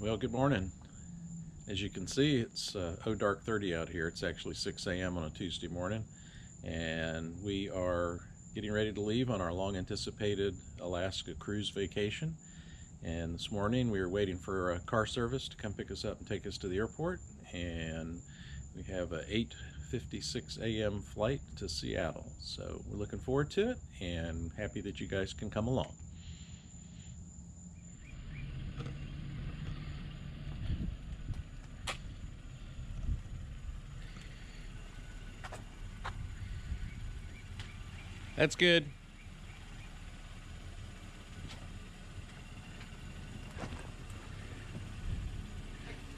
Well, good morning. As you can see, it's dark 30 out here. It's actually 6 a.m. on a Tuesday morning, and we are getting ready to leave on our long anticipated Alaska cruise vacation. And this morning we were waiting for a car service to come pick us up and take us to the airport, and we have a 8:56 a.m. flight to Seattle. So we're looking forward to it and happy that you guys can come along. That's good.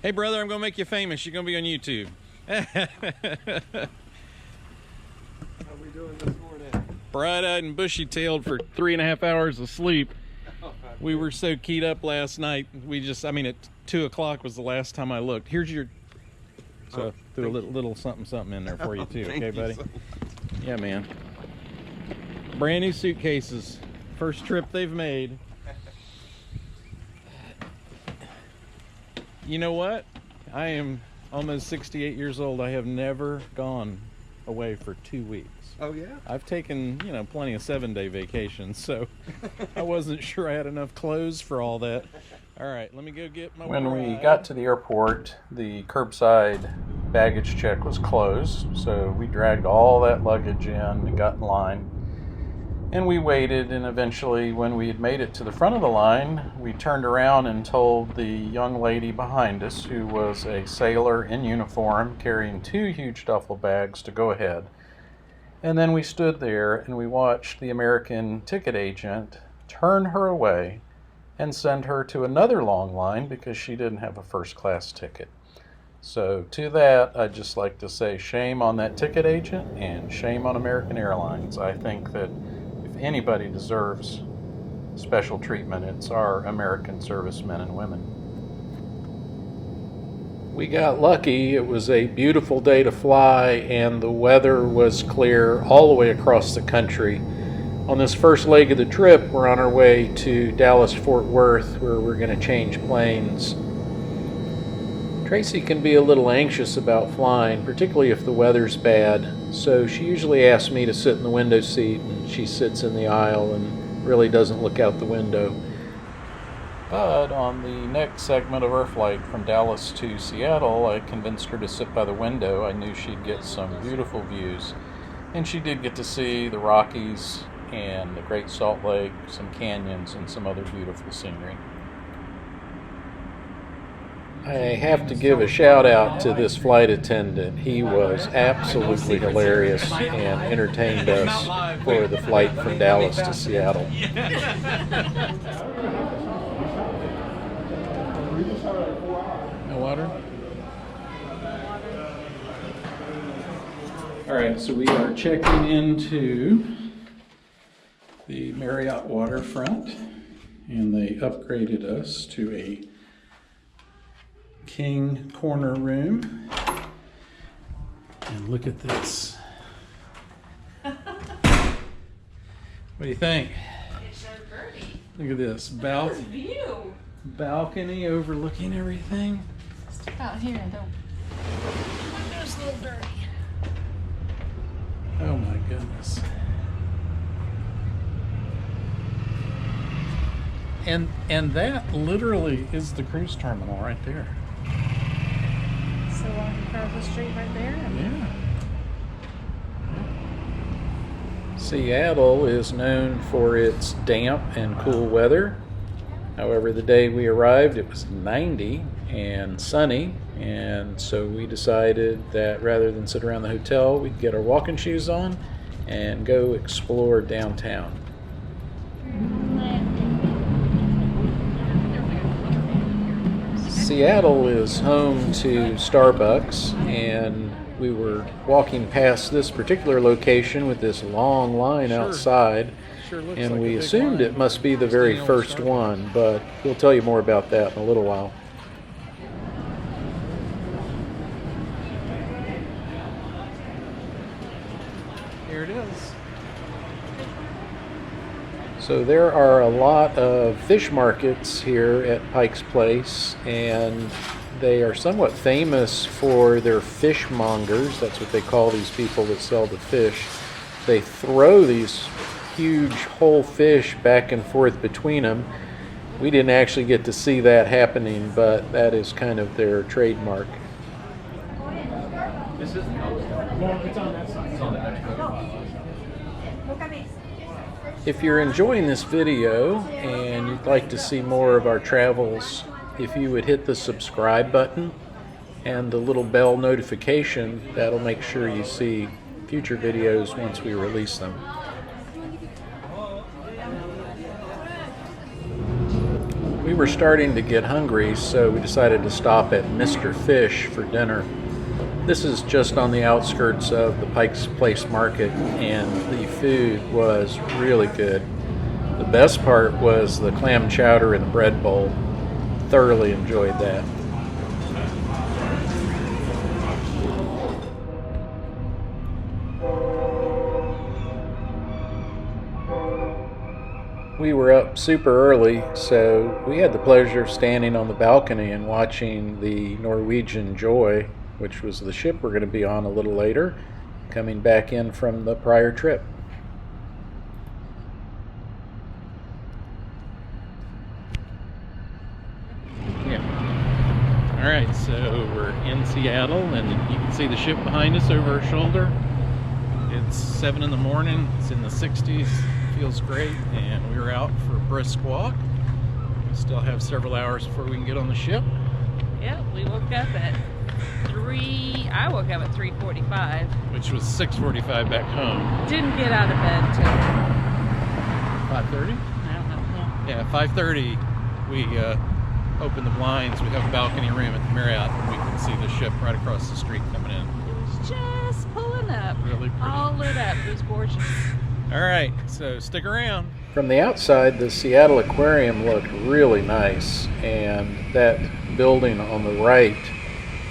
Hey, brother, I'm going to make you famous. You're going to be on YouTube. How we doing this morning? Bright-eyed and bushy-tailed for 3.5 hours of sleep. We were so keyed up last night. At 2 o'clock was the last time I looked. Here's your... So, threw a little something in there for you, too. Okay, buddy? Yeah, man. Brand new suitcases. First trip they've made. You know what? I am almost 68 years old. I have never gone away for 2 weeks. Oh, yeah? I've taken, plenty of 7-day vacations, so I wasn't sure I had enough clothes for all that. All right, let me go get my... When we got to the airport, the curbside baggage check was closed, so we dragged all that luggage in and got in line. And we waited, and eventually, when we had made it to the front of the line, we turned around and told the young lady behind us, who was a sailor in uniform carrying 2 huge duffel bags, to go ahead. And then we stood there and we watched the American ticket agent turn her away and send her to another long line because she didn't have a first-class ticket. So to that, I'd just like to say shame on that ticket agent and shame on American Airlines. I think that if anybody deserves special treatment, it's our American servicemen and women. We got lucky. It was a beautiful day to fly, and the weather was clear all the way across the country. On this first leg of the trip, we're on our way to Dallas-Fort Worth, where we're going to change planes. Tracy can be a little anxious about flying, particularly if the weather's bad, so she usually asks me to sit in the window seat, and she sits in the aisle and really doesn't look out the window. But on the next segment of our flight from Dallas to Seattle, I convinced her to sit by the window. I knew she'd get some beautiful views, and she did get to see the Rockies and the Great Salt Lake, some canyons, and some other beautiful scenery. I have to give a shout out to this flight attendant. He was absolutely hilarious and entertained us for the flight from Dallas to Seattle. No water? All right, so we are checking into the Marriott Waterfront, and they upgraded us to a king corner room. And look at this. What do you think? It's so pretty. Look at this Nice view. balcony overlooking everything. Step out here and don't. It's a little dirty. Oh my goodness. And that literally is the cruise terminal right there. So across the street right there. Yeah. Seattle is known for its damp and cool weather. However, the day we arrived, it was 90 and sunny, and so we decided that rather than sit around the hotel, we'd get our walking shoes on and go explore downtown. Seattle is home to Starbucks, and we were walking past this particular location with this long line outside, and we assumed it must be the very first one, but we'll tell you more about that in a little while. Here it is. So there are a lot of fish markets here at Pike's Place, and they are somewhat famous for their fishmongers. That's what they call these people that sell the fish. They throw these huge whole fish back and forth between them. We didn't actually get to see that happening, but that is kind of their trademark. This is no, it's on that side. It's on the next one. If you're enjoying this video and you'd like to see more of our travels, if you would hit the subscribe button and the little bell notification, that'll make sure you see future videos once we release them. We were starting to get hungry, so we decided to stop at Mr. Fish for dinner. This is just on the outskirts of the Pike's Place Market, and the food was really good. The best part was the clam chowder and the bread bowl. Thoroughly enjoyed that. We were up super early, so we had the pleasure of standing on the balcony and watching the Norwegian Joy, which was the ship we're going to be on a little later, coming back in from the prior trip. Yeah. All right, so we're in Seattle, and you can see the ship behind us over our shoulder. It's 7 in the morning. It's in the 60s. Feels great, and we were out for a brisk walk. We still have several hours before we can get on the ship. Yeah, we woke up at 3. I woke up at 3:45. Which was 6:45 back home. Didn't get out of bed till 5:30? I don't know. Yeah, 5:30. We opened the blinds. We have a balcony room at the Marriott, and we can see the ship right across the street coming in. It was just pulling up. Really pretty. All lit up. It was gorgeous. All right, so stick around. From the outside, the Seattle Aquarium looked really nice, and that building on the right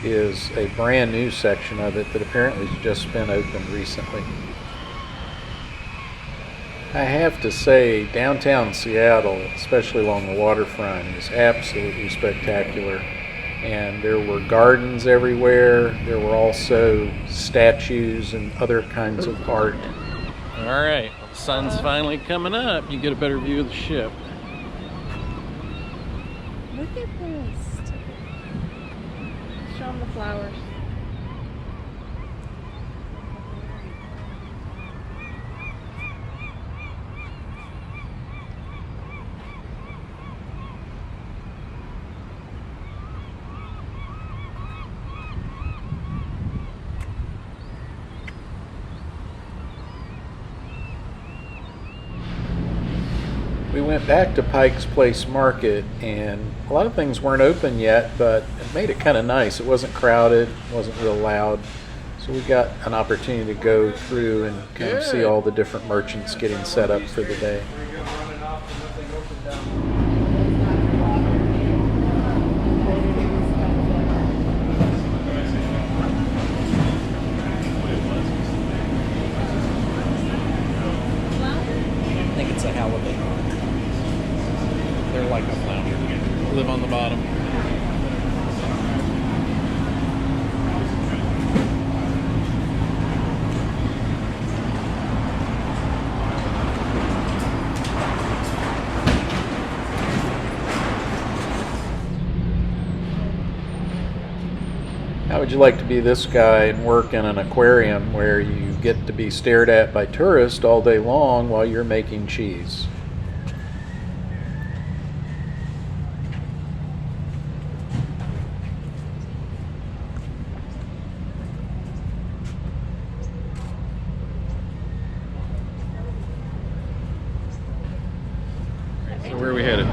is a brand new section of it that apparently has just been opened recently. I have to say, downtown Seattle, especially along the waterfront, is absolutely spectacular. And there were gardens everywhere. There were also statues and other kinds of art. All right, well, the sun's finally coming up. You get a better view of the ship. Look at this. Show them the flowers. We went back to Pike's Place Market, and a lot of things weren't open yet, but it made it kind of nice. It wasn't crowded, wasn't real loud, so we got an opportunity to go through and kind of see all the different merchants getting set up for the day. I think it's a halibut. They're like a flounder. Live on the bottom. How would you like to be this guy and work in an aquarium where you get to be stared at by tourists all day long while you're making cheese? So where are we headed?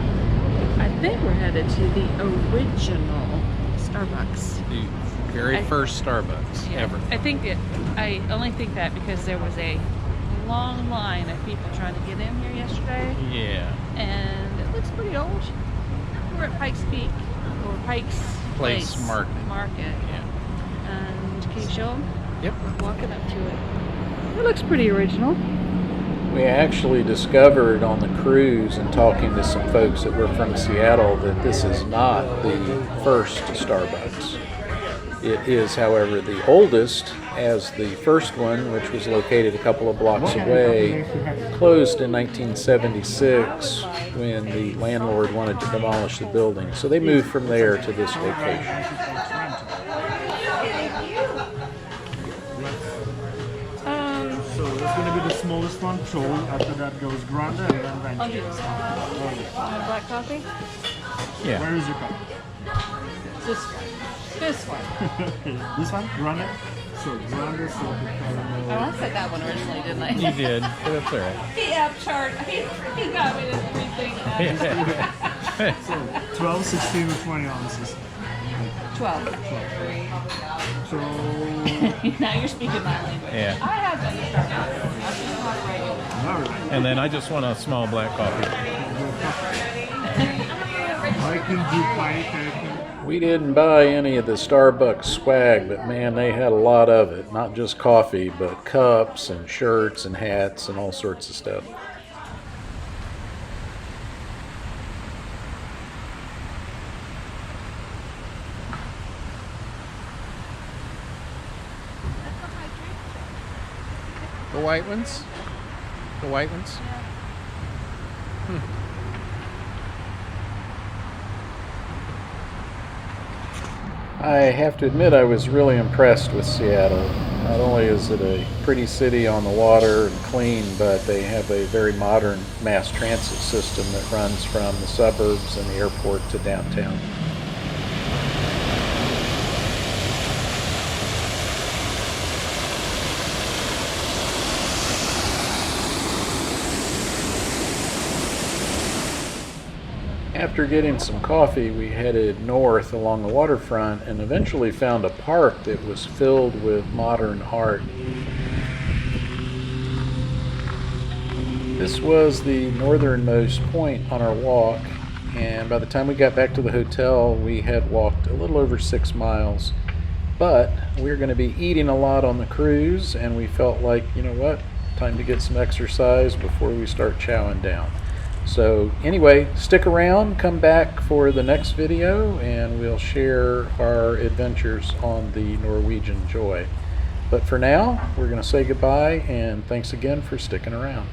I think we're headed to the original Starbucks. The very first Starbucks ever. I only think that because there was a long line of people trying to get in here yesterday. Yeah. And it looks pretty old. We're at Pike's Peak, or Pike's Place Market. Yeah. And can you show them? Yep. We're walking up to it. It looks pretty original. We actually discovered on the cruise and talking to some folks that were from Seattle that this is not the first Starbucks. It is, however, the oldest, as the first one, which was located a couple of blocks away, closed in 1976 when the landlord wanted to demolish the building. So they moved from there to this location. So it's going to be the smallest one, tall. After that goes grande and then ranch. I'll do this one. Black coffee? Yeah. Where is your cup? This one. This one. This one? Grande? So grande, salted caramel. Oh, I said that one originally, didn't I? You did, but that's all right. He upcharged. He got me to rethink that. So 12, 16 or 20 ounces. 12. So Now you're speaking my language. Yeah. I have been to Starbucks. I've been hot regular. all right. And then I just want a small black coffee. I can do Pike. We didn't buy any of the Starbucks swag, but man, they had a lot of it. Not just coffee, but cups and shirts and hats and all sorts of stuff. The white ones? The white ones? I have to admit I was really impressed with Seattle. Not only is it a pretty city on the water and clean, but they have a very modern mass transit system that runs from the suburbs and the airport to downtown. After getting some coffee, we headed north along the waterfront and eventually found a park that was filled with modern art. This was the northernmost point on our walk, and by the time we got back to the hotel, we had walked a little over 6 miles. But we're going to be eating a lot on the cruise, and we felt like, you know what, time to get some exercise before we start chowing down. So anyway, stick around, come back for the next video, and we'll share our adventures on the Norwegian Joy. But for now, we're going to say goodbye, and thanks again for sticking around.